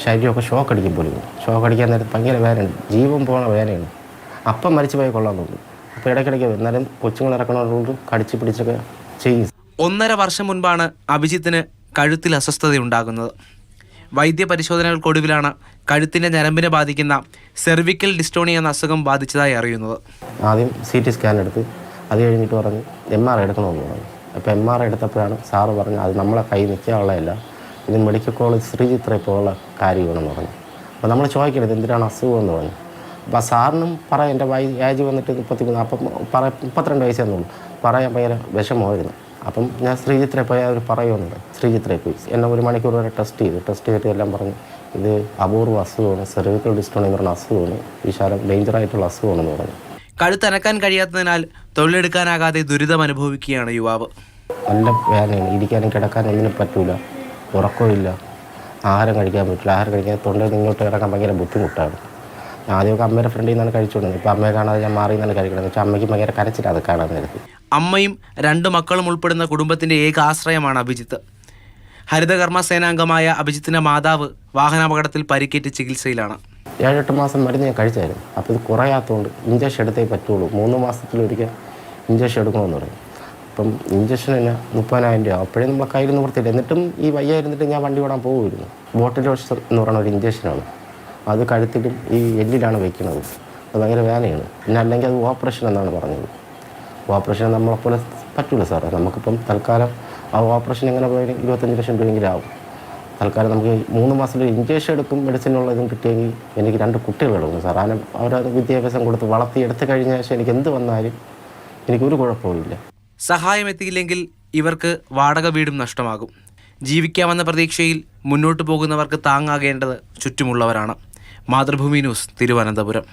ശരീരമൊക്കെ shock അടിക്കും പോലും. Shock അടിക്കാൻ നേരത്ത് ഭയങ്കര വേദനയാണ്, ജീവൻ പോണ വേദനയാണ്. അപ്പം മരിച്ചു പോയി കൊള്ളാൻ തോന്നുന്നു. അപ്പോൾ ഇടയ്ക്കിടയ്ക്ക് എന്നാലും കൊച്ചുങ്ങൾ ഇറക്കണതുകൊണ്ട് കടിച്ച് പിടിച്ചൊക്കെ ചെയ്യും. 1.5 വർഷം മുൻപാണ് അഭിജിത്തിന് കഴുത്തിൽ അസ്വസ്ഥതയുണ്ടാകുന്നത്. വൈദ്യപരിശോധനകൾക്കൊടുവിലാണ് കഴുത്തിൻ്റെ ഞരമ്പിനെ ബാധിക്കുന്ന സെർവിക്കൽ ഡിസ്റ്റോണിയ എന്ന അസുഖം ബാധിച്ചതായി അറിയുന്നത്. ആദ്യം CT സ്കാൻ എടുത്ത് അത് കഴിഞ്ഞിട്ട് പറഞ്ഞ് MRI എടുക്കണമെന്ന് പറഞ്ഞു. അപ്പോൾ MRI എടുത്തപ്പോഴാണ് സാറ് പറഞ്ഞത് അത് നമ്മളെ കൈ നിൽക്കാനുള്ളതല്ല, ഇത് മെഡിക്കൽ കോളേജ് ശ്രീചിത്ര പോലുള്ള കാര്യമാണെന്ന് പറഞ്ഞു. അപ്പോൾ നമ്മൾ ചോദിക്കരുത് എന്തിനാണ് അസുഖം എന്ന് പറഞ്ഞു. അപ്പോൾ സാറിനും പറയാം, എൻ്റെ ഏജ് വന്നിട്ട് 33, അപ്പം 32 വയസ്സെന്നുള്ളൂ, പറയാൻ ഭയങ്കര വിഷമമായിരുന്നു. അപ്പം ഞാൻ ശ്രീചിത്രയിൽ പോയി അവർ പറയുമെന്നുണ്ട്. ശ്രീചിത്രയിൽ പോയി എന്നെ 1 മണിക്കൂർ വരെ ടെസ്റ്റ് ചെയ്തിട്ട് എല്ലാം പറഞ്ഞു ഇത് അപൂർവ അസുഖമാണ്, സെർവിക്കൽ ഡിസ്റ്റോണിയ എന്ന് പറഞ്ഞ അസുഖമാണ്, വിശാലം ഡേഞ്ചറായിട്ടുള്ള അസുഖമാണെന്ന് പറഞ്ഞു. കഴുത്തനക്കാൻ കഴിയാത്തതിനാൽ തൊഴിലെടുക്കാനാകാതെ ദുരിതം അനുഭവിക്കുകയാണ് യുവാവ്. നല്ല വേദനയാണ്, ഇരിക്കാനും കിടക്കാനും ഒന്നിനും പറ്റൂല, ഉറക്കമില്ല, ആഹാരം കഴിക്കാൻ പറ്റില്ല. ആഹാരം കഴിക്കാൻ തൊണ്ടയിൽ ഇങ്ങോട്ട് കിടക്കാൻ ഭയങ്കര ബുദ്ധിമുട്ടാണ്. ആദ്യമൊക്കെ അമ്മയുടെ ഫ്രണ്ടിൽ നിന്നാണ് കഴിച്ചുകൊണ്ടിരുന്നത്. ഇപ്പോൾ അമ്മയെ കാണാതെ ഞാൻ മാറി നിന്നാണ് കഴിക്കണമെന്ന് വെച്ചാൽ അമ്മയ്ക്ക് ഭയങ്കര കരച്ചില്ല അത് കാണാൻ നേരത്ത്. അമ്മയും 2 മക്കളും ഉൾപ്പെടുന്ന കുടുംബത്തിൻ്റെ ഏക ആശ്രയമാണ് അഭിജിത്ത്. ഹരിതകർമ്മ സേനാംഗമായ അഭിജിത്തിൻ്റെ മാതാവ് വാഹനാപകടത്തിൽ പരിക്കേറ്റ് ചികിത്സയിലാണ്. 7-8 മാസം മരുന്ന് ഞാൻ കഴിച്ചായിരുന്നു. അപ്പോൾ ഇത് കുറയാത്തതുകൊണ്ട് ഇഞ്ചക്ഷൻ എടുത്തേ പറ്റുള്ളൂ, 3 മാസത്തിലൊരിക്കൽ ഇഞ്ചക്ഷൻ എടുക്കണമെന്ന് പറയും. അപ്പം ഇഞ്ചക്ഷന് 30,000 രൂപ. അപ്പോഴേ നമ്മളെ കയ്യിൽ നിവർത്തിയില്ല. എന്നിട്ടും ഈ വയ്യായിരുന്നിട്ട് ഞാൻ വണ്ടി ഓടാൻ പോകുമായിരുന്നു. ബോട്ടിലോഷൻ എന്ന് പറയുന്ന ഒരു ഇഞ്ചക്ഷനാണ്, അത് കഴുത്തിലും ഈ എല്ലിലാണ് വയ്ക്കുന്നത്. അത് ഭയങ്കര വേദനയാണ്. പിന്നെ അല്ലെങ്കിൽ അത് ഓപ്പറേഷൻ എന്നാണ് പറഞ്ഞത്. ഓപ്പറേഷൻ നമ്മളെപ്പോലെ പറ്റില്ല സാറേ. നമുക്കിപ്പം തൽക്കാലം ആ ഓപ്പറേഷൻ എങ്ങനെ പോയാലും 25 ലക്ഷം രൂപയെങ്കിലും ആവും. തൽക്കാലം നമുക്ക് 3 മാസത്തിൽ ഇഞ്ചക്ഷൻ എടുക്കും, മെഡിസിനുള്ള ഇതും കിട്ടിയെങ്കിൽ എനിക്ക് 2 കുട്ടികളുണ്ട് സാർ. അതിന് അവരത് വിദ്യാഭ്യാസം കൊടുത്ത് വളർത്തിയെടുത്ത് കഴിഞ്ഞ ശേഷം എനിക്ക് എന്ത് വന്നാലും എനിക്കൊരു കുഴപ്പമില്ല. സഹായം എത്തിയില്ലെങ്കിൽ ഇവർക്ക് വാടക വീടും നഷ്ടമാകും. ജീവിക്കാമെന്ന പ്രതീക്ഷയിൽ മുന്നോട്ട് പോകുന്നവർക്ക് താങ്ങാകേണ്ടത് ചുറ്റുമുള്ളവരാണ്. മാതൃഭൂമി ന്യൂസ്, തിരുവനന്തപുരം.